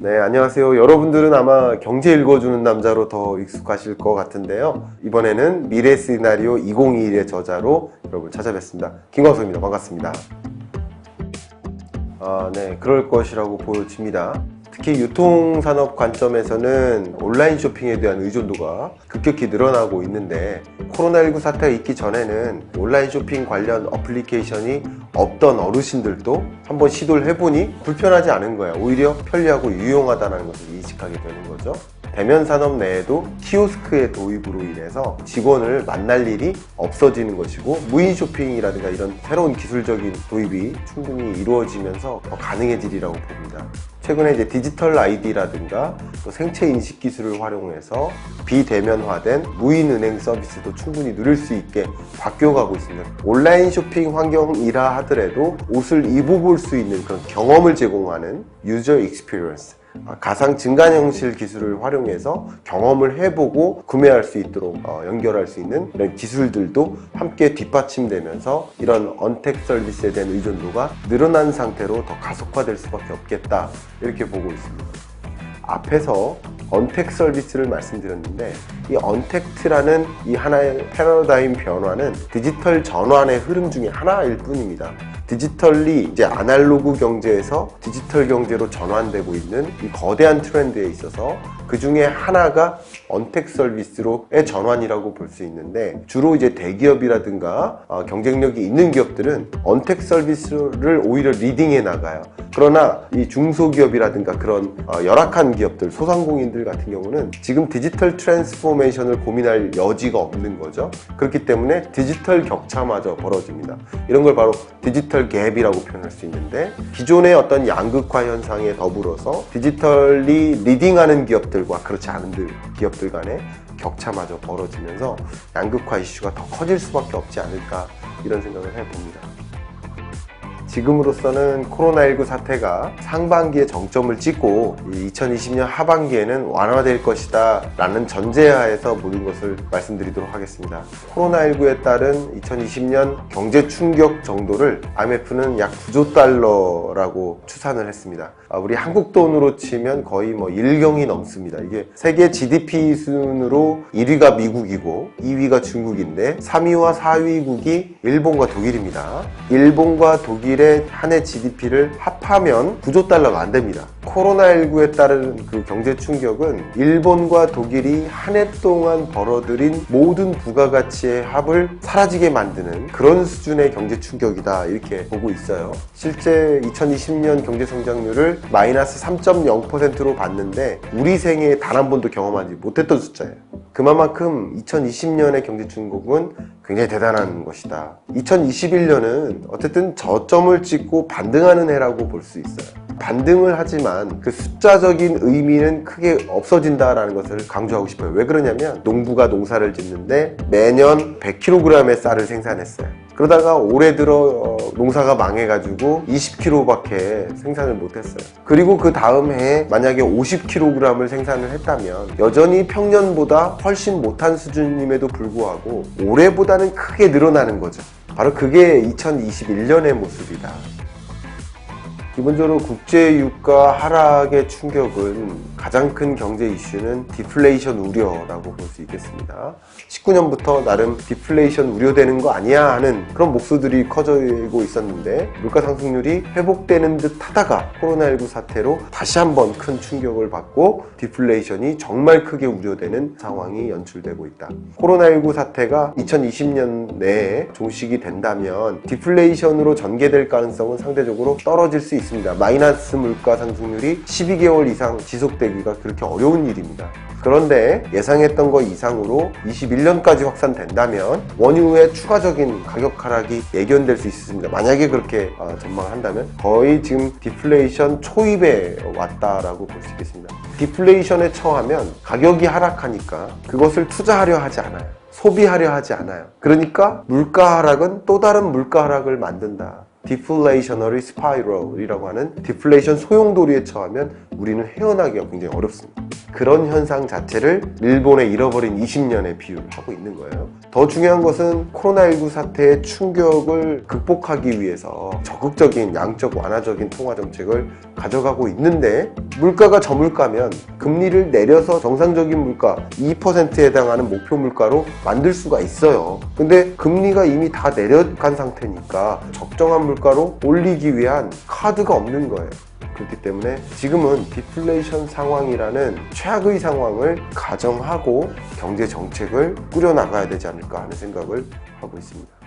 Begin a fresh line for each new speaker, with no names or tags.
네, 안녕하세요. 여러분들은 아마 경제 읽어주는 남자로 더 익숙하실 것 같은데요. 이번에는 미래 시나리오 2021의 저자로 여러분 찾아뵙습니다. 김광석입니다. 반갑습니다. 네, 그럴 것이라고 보여집니다. 특히 유통산업 관점에서는 온라인 쇼핑에 대한 의존도가 급격히 늘어나고 있는데, 코로나19 사태가 있기 전에는 온라인 쇼핑 관련 어플리케이션이 없던 어르신들도 한번 시도를 해보니 불편하지 않은 거야. 오히려 편리하고 유용하다는 것을 인식하게 되는 거죠. 대면 산업 내에도 키오스크의 도입으로 인해서 직원을 만날 일이 없어지는 것이고, 무인 쇼핑이라든가 이런 새로운 기술적인 도입이 충분히 이루어지면서 더 가능해지리라고 봅니다. 최근에 이제 디지털 아이디라든가 또 생체 인식 기술을 활용해서 비대면화된 무인 은행 서비스도 충분히 누릴 수 있게 바뀌어가고 있습니다. 온라인 쇼핑 환경이라 하더라도 옷을 입어볼 수 있는 그런 경험을 제공하는 유저 익스피리언스, 가상 증강현실 기술을 활용해서 경험을 해보고 구매할 수 있도록 연결할 수 있는 이런 기술들도 함께 뒷받침되면서 이런 언택 서비스에 대한 의존도가 늘어난 상태로 더 가속화될 수밖에 없겠다, 이렇게 보고 있습니다. 앞에서 언택 서비스를 말씀드렸는데, 이 언택트라는 이 하나의 패러다임 변화는 디지털 전환의 흐름 중에 하나일 뿐입니다. 디지털이 이제 아날로그 경제에서 디지털 경제로 전환되고 있는 이 거대한 트렌드에 있어서 그 중에 하나가 언택 서비스로의 전환이라고 볼 수 있는데, 주로 이제 대기업이라든가 경쟁력이 있는 기업들은 언택 서비스를 오히려 리딩해 나가요. 그러나 이 중소기업이라든가 그런 열악한 기업들, 소상공인들 같은 경우는 지금 디지털 트랜스포메이션을 고민할 여지가 없는 거죠. 그렇기 때문에 디지털 격차마저 벌어집니다. 이런 걸 바로 디지털 갭이라고 표현할 수 있는데, 기존의 어떤 양극화 현상에 더불어서 디지털이 리딩하는 기업들과 그렇지 않은 기업들 간의 격차마저 벌어지면서 양극화 이슈가 더 커질 수밖에 없지 않을까, 이런 생각을 해봅니다. 지금으로서는 코로나19 사태가 상반기에 정점을 찍고 2020년 하반기에는 완화될 것이다 라는 전제하에서 모든 것을 말씀드리도록 하겠습니다. 코로나19에 따른 2020년 경제 충격 정도를 IMF는 약 9조 달러라고 추산을 했습니다. 우리 한국 돈으로 치면 거의 1경이 넘습니다. 이게 세계 GDP 순으로 1위가 미국이고 2위가 중국인데 3위와 4위국이 일본과 독일입니다. 일본과 독일의 한 해 GDP를 합하면 9조 달러가 안 됩니다. 코로나19에 따른 그 경제 충격은 일본과 독일이 한 해 동안 벌어들인 모든 부가가치의 합을 사라지게 만드는 그런 수준의 경제 충격이다, 이렇게 보고 있어요. 실제 2020년 경제 성장률을 마이너스 3.0%로 봤는데 우리 생애에 단 한 번도 경험하지 못했던 숫자예요. 그만큼 2020년의 경제 충격은 굉장히 대단한 것이다. 2021년은 어쨌든 저점을 찍고 반등하는 해라고 볼 수 있어요. 반등을 하지만 그 숫자적인 의미는 크게 없어진다라는 것을 강조하고 싶어요. 왜 그러냐면, 농부가 농사를 짓는데 매년 100kg의 쌀을 생산했어요. 그러다가 올해 들어 농사가 망해가지고 20kg밖에 생산을 못했어요. 그리고 그 다음 해에 만약에 50kg을 생산을 했다면 여전히 평년보다 훨씬 못한 수준임에도 불구하고 올해보다는 크게 늘어나는 거죠. 바로 그게 2021년의 모습이다. 기본적으로 국제유가 하락의 충격은 가장 큰 경제 이슈는 디플레이션 우려라고 볼 수 있겠습니다. 19년부터 나름 디플레이션 우려되는 거 아니야 하는 그런 목소들이 커지고 있었는데, 물가 상승률이 회복되는 듯 하다가 코로나19 사태로 다시 한번 큰 충격을 받고 디플레이션이 정말 크게 우려되는 상황이 연출되고 있다. 코로나19 사태가 2020년 내에 종식이 된다면 디플레이션으로 전개될 가능성은 상대적으로 떨어질 수 있습니다. 마이너스 물가 상승률이 12개월 이상 지속되기가 그렇게 어려운 일입니다. 그런데 예상했던 것 이상으로 21년까지 확산된다면 원유의 추가적인 가격 하락이 예견될 수 있습니다. 만약에 그렇게 전망을 한다면 거의 지금 디플레이션 초입에 왔다라고 볼 수 있겠습니다. 디플레이션에 처하면 가격이 하락하니까 그것을 투자하려 하지 않아요. 소비하려 하지 않아요. 그러니까 물가 하락은 또 다른 물가 하락을 만든다. 디플레이셔너리 스파이럴이라고 하는 디플레이션 소용돌이에 처하면 우리는 헤어나기가 굉장히 어렵습니다. 그런 현상 자체를 일본의 잃어버린 20년에 비유를 하고 있는 거예요. 더 중요한 것은 코로나19 사태의 충격을 극복하기 위해서 적극적인 양적 완화적인 통화 정책을 가져가고 있는데, 물가가 저물가면 금리를 내려서 정상적인 물가 2%에 해당하는 목표 물가로 만들 수가 있어요. 근데 금리가 이미 다 내려간 상태니까 적정한 물가로 올리기 위한 카드가 없는 거예요. 그렇기 때문에 지금은 디플레이션 상황이라는 최악의 상황을 가정하고 경제 정책을 꾸려나가야 되지 않을까 하는 생각을 하고 있습니다.